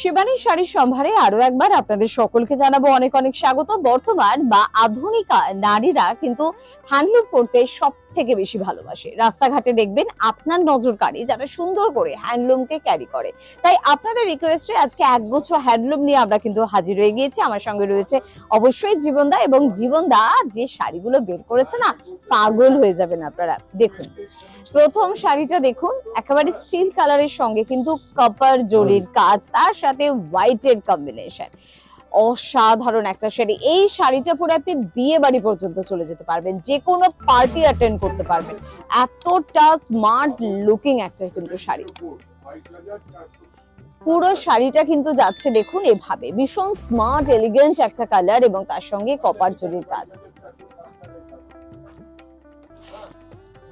শিবানী শাড়ির সম্ভারে আরো একবার আপনাদের সকলকে জানাবো অনেক অনেক স্বাগত। বর্তমান বা আধুনিকা নারীরা কিন্তু হ্যান্ডলুম পরতে সব থেকে বেশি ভালোবাসে। রাস্তাঘাটে দেখবেন আপনার নজর কাড়ে যারা সুন্দর করে হ্যান্ডলুমকে ক্যারি করে। তাই আপনাদের রিকোয়েস্টে আজকে একগুচ্ছ হ্যান্ডলুম নিয়ে আমরা কিন্তু হাজির হয়ে গিয়েছি। আমার সঙ্গে রয়েছে অবশ্যই জীবনদা, এবং জীবনদা যে শাড়িগুলো বের করেছে না, পাগল হয়ে যাবেন আপনারা। দেখুন প্রথম শাড়িটা দেখুন, একেবারে স্টিল কালারের সঙ্গে কিন্তু কপার জরির কাজ, তার সাথে হোয়াইটের কম্বিনেশন। অসাধারণ একটা শাড়ি। এই শাড়িটা পরে আপনি বিয়ে বাড়ি পর্যন্ত চলে যেতে পারবেন, যে কোনো পার্টি অ্যাটেন্ড করতে পারবেন। এতটা স্মার্ট লুকিং একটা কিন্তু শাড়ি। পুরো শাড়িটা কিন্তু যাচ্ছে দেখুন এভাবে, ভীষণ স্মার্ট এলিগেন্ট একটা কালার এবং তার সঙ্গে কপার জরির কাজ।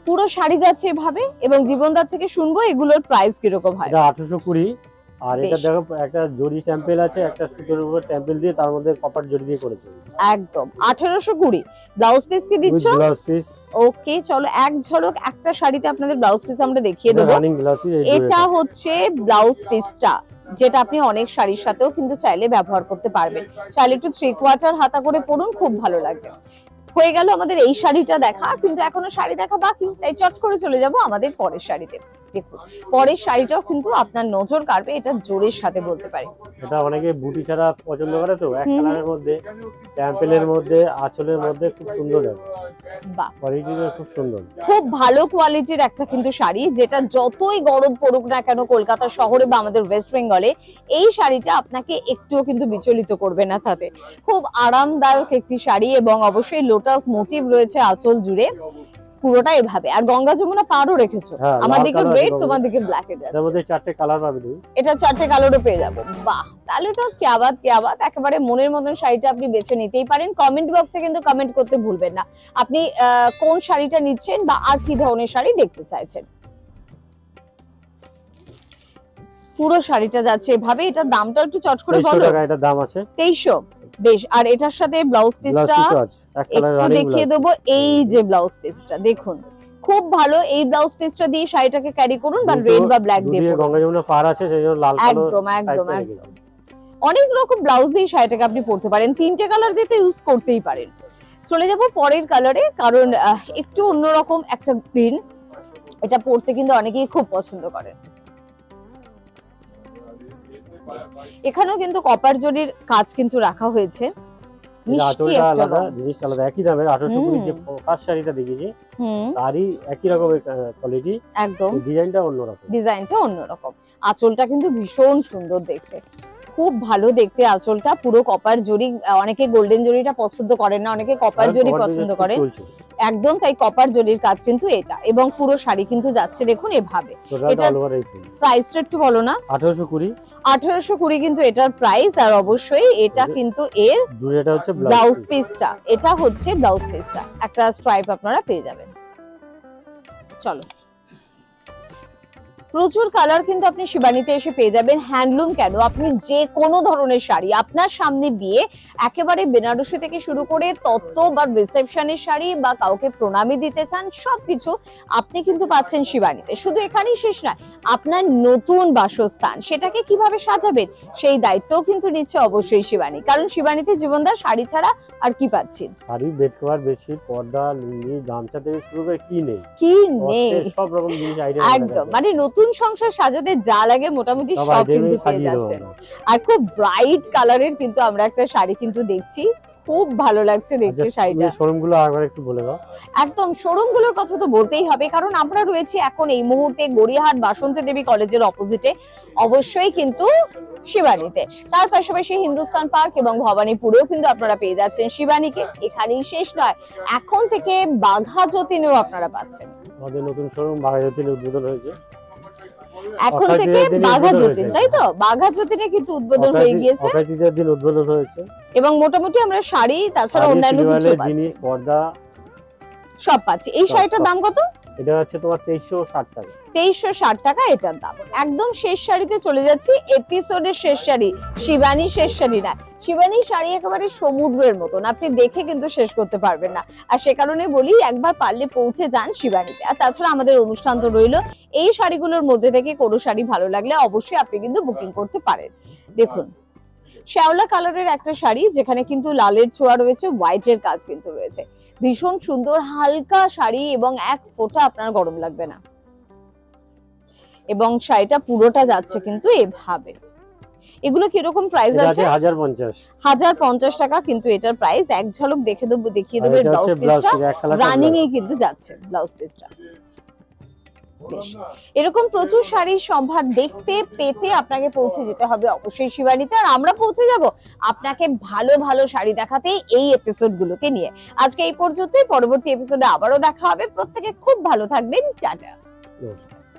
পুরো শাড়ি যাচ্ছে এভাবে, এবং জীবনদার থেকে শুনবো এগুলোর প্রাইস কিরকম হয়। এটা 1820, আর এটা দেখো একটা জরি স্ট্যাম্পেল আছে, একটা সুতোর উপর স্ট্যাম্পেল দিয়ে তার মধ্যে কপার জরি দিয়ে করেছে। একদম 1820। ব্লাউজ পিস কি দিচ্ছ? Blouse piece. ওকে, চলো এক ঝলক একটা শাড়িতে আপনাদের ব্লাউজ পিস আমরা দেখিয়ে দেবো। Running blouse piece. এটা হচ্ছে ব্লাউজ পিসটা, যেটা আপনি অনেক শাড়ির সাথেও কিন্তু চাইলে ব্যবহার করতে পারবেন। চাইলে একটু 3/4 হাতা করে পরুন, খুব ভালো লাগবে। হয়ে গেল আমাদের এই শাড়িটা দেখা, কিন্তু এখনো শাড়ি দেখা বাকি, তাই চট করে চলে যাব আমাদের পরের শাড়িতে। দেখুন পরের শাড়িটাও কিন্তু আপনার নজর কাড়বে, এটা জোরের সাথে বলতে পারি। এটা অনেকে বুটি ছাড়া পছন্দ করে, তো এক কালারের মধ্যে, স্ট্যাম্পেলের মধ্যে, আঁচলের মধ্যে খুব সুন্দর লাগে। বাহ, কোয়ালিটিটা খুব সুন্দর, খুব ভালো কোয়ালিটির একটা কিন্তু শাড়ি, যেটা যতই গরম পড়ুক না কেন কলকাতা শহরে বা আমাদের ওয়েস্ট বেঙ্গলে, এই শাড়িটা আপনাকে একটুও কিন্তু বিচলিত করবে না। তাতে খুব আরামদায়ক একটি শাড়ি, এবং অবশ্যই লোটাস মোটিভ রয়েছে আঁচল জুড়ে পুরোটা এভাবে। আর গঙ্গা যমুনা পাড়ও রেখেছো, আমার দিকে রেড, তোমার দিকে ব্ল্যাক এর এর মধ্যে 4টে কালার পাবে তুমি। এটা 4টে কালারও পেয়ে যাবো। বাহ, তাহলে তো কিয়া বাত, একেবারে মনের মতন শাড়িটা আপনি বেছে নিতেই পারেন। কমেন্ট বক্সে কিন্তু কমেন্ট করতে ভুলবেন না আপনি কোন শাড়িটা নিচ্ছেন বা আর কি ধরনের শাড়ি দেখতে চাইছেন। পুরো শাড়িটা যাচ্ছে এভাবে। এটার দামটা একটু চট করে বলো। 2300 টাকা এটা দাম আছে। 2300। বেশ, আর এটার সাথে ব্লাউজ পিসটা একটু দেখিয়ে দেবো। এই যে ব্লাউজ পিসটা দেখুন, খুব ভালো। এই ব্লাউজ পিসটা দিয়ে শাড়িটাকে ক্যারি করুন, বা রেড বা ব্ল্যাক দিয়ে পরুন। গঙ্গা যমুনা পার আছে সেজন্য লাল কালো। একদম একদম একদম। অনেক রকম ব্লাউজ দিয়ে শাড়িটাকে আপনি পরতে পারেন, 3টে কালার দিয়ে তো ইউজ করতেই পারেন। চলে যাব পরের কালারে, কারণ একটু অন্যরকম একটা গ্রিন, এটা পরতে কিন্তু অনেকেই খুব পছন্দ করেন। এখানেও কিন্তু কপার জরির কাজ কিন্তু রাখা হয়েছে। মিষ্টি একটা রং, জিনিসটা আলাদা, একই দামের 1820 যে ফার্স্ট শাড়িটা দেখিয়েছি তারই একই রকমের কোয়ালিটি, একদম ডিজাইনটা অন্যরকম। ডিজাইনটা অন্যরকম। আঁচলটা কিন্তু ভীষণ সুন্দর দেখতে, খুব ভালো দেখতে আঁচলটা। পুরো কপার জরি, অনেকে গোল্ডেন জরিটা পছন্দ করেন না, অনেকে কপার জরি পছন্দ করেন। একদম তাই কপার জরির কাজ কিন্তু এটা, এবং পুরো শাড়ি কিন্তু যাচ্ছে দেখুন এভাবে। এটা প্রাইসটা একটু বলো না। 1820 কিন্তু এটার প্রাইস। আর অবশ্যই এটা কিন্তু এর ব্লাউজ পিসটা, এটা হচ্ছে ব্লাউজ পিসটা, একটা স্ট্রাইপ আপনারা পেয়ে যাবেন। চলো, প্রচুর কালার কিন্তু আপনি শিবানীতে এসে পেয়ে যাবেন। হ্যান্ডলুম কেন, আপনি যে কোনো ধরনের শাড়ি, আপনার সামনে বিয়ে, একেবারে বেনারসি থেকে শুরু করে তত্ত্ব বা রিসেপশনের শাড়ি, বা কাউকে প্রণামী দিতে চান, সবকিছু আপনি কিন্তু পাচ্ছেন শিবানীতে। শুধু এখানেই শেষ নয়, আপনার নতুন বাসস্থান সেটাকে কিভাবে সাজাবেন সেই দায়িত্বও কিন্তু নিচ্ছে অবশ্যই শিবানী, কারণ শিবানীতে জীবনদার শাড়ি ছাড়া আর কি পাচ্ছেন? শাড়ি, বেড কভার, বেডশিট, পর্দা, লুঙ্গি, গামছা থেকে শুরু করে কি নেই সব রকম জিনিস আইডিয়া। একদম, মানে নতুন সংসার সাজাতে যা লাগে মোটামুটি সব কিন্তু পেয়ে যাচ্ছেন। আর খুব ব্রাইট কালারের কিন্তু আমরা একটা শাড়ি কিন্তু দেখছি, খুব ভালো লাগছে দেখতে শাড়িটা। শোরুমগুলো আরেকবার একটু বলে দাও। একদম, শোরুমগুলোর কথা তো বলতেই হবে, কারণ আমরা রয়েছি এখন এই মুহূর্তে গড়িয়াহাট বাসন্তী দেবী কলেজের অপোজিটে, অবশ্যই কিন্তু শিবানীতে। তার পাশাপাশি হিন্দুস্তান পার্ক এবং ভবানীপুরেও কিন্তু আপনারা পেয়ে যাচ্ছেন শিবানীকে। এখানেই শেষ নয়, এখন থেকে বাঘা যতীনেও আপনারা পাচ্ছেন। আমাদের নতুন শোরুম বাঘা যতীনে উদ্বোধন হয়েছে। এখন থেকে বাঘা যতীন, তাই তো? বাঘা যতীনে কিন্তু উদ্বোধন হয়ে গিয়েছে, অক্ষয়তৃতীয়ার দিন উদ্বোধন হয়েছে। এবং মোটামুটি আমরা শাড়ি, তাছাড়া অন্যান্য কিছু পাচ্ছি, পর্দা সব পাচ্ছি। এই শাড়িটার দাম কত? এটা হচ্ছে তোমার 2360 টাকা। 2360 টাকা এটার দাম। একদম শেষ শাড়িতে চলে যাচ্ছি, এপিসোডের শেষ শাড়ি, শিবানী শেষ শাড়ি না। শিবানী শাড়ি একেবারে সমুদ্রের মতন, আপনি দেখে কিন্তু শেষ করতে পারবেন না। আর সে কারণে বলি একবার পারলে পৌঁছে যান শিবানীতে। আর তাছাড়া আমাদের অনুষ্ঠান তো রইলো, এই শাড়িগুলোর মধ্যে থেকে কোনো শাড়ি ভালো লাগলে অবশ্যই আপনি কিন্তু বুকিং করতে পারেন। দেখুন শ্যাওলা কালারের একটা শাড়ি, যেখানে কিন্তু লালের ছোঁয়া রয়েছে, হোয়াইটের কাজ কিন্তু রয়েছে, ভীষণ সুন্দর হালকা শাড়ি এবং এক ফোঁটা আপনার গরম লাগবে না। এবং শাড়িটা পুরোটা যাচ্ছে কিন্তু এভাবে। এগুলো কিরকম প্রাইস এটা আছে? আছে 1050। 1050 টাকা কিন্তু এটার প্রাইস। এক ঝলক দেখিয়ে দেবো এটা হচ্ছে ব্লাউজ ব্লাউজ পিস, এক কালার রানিং এ কিন্তু যাচ্ছে ব্লাউজ পিসটা। এরকম প্রচুর শাড়ির সম্ভার দেখতে পেতে আপনাকে পৌঁছে যেতে হবে অবশ্যই শিবানীতে। আর আমরা পৌঁছে যাব আপনাকে ভালো ভালো শাড়ি দেখাতে এই এপিসোড গুলোকে নিয়ে। আজকে এই পর্যন্তই, পরবর্তী এপিসোডে আবারও দেখা হবে। প্রত্যেকে খুব ভালো থাকবেন, টাটা। নমস্কার।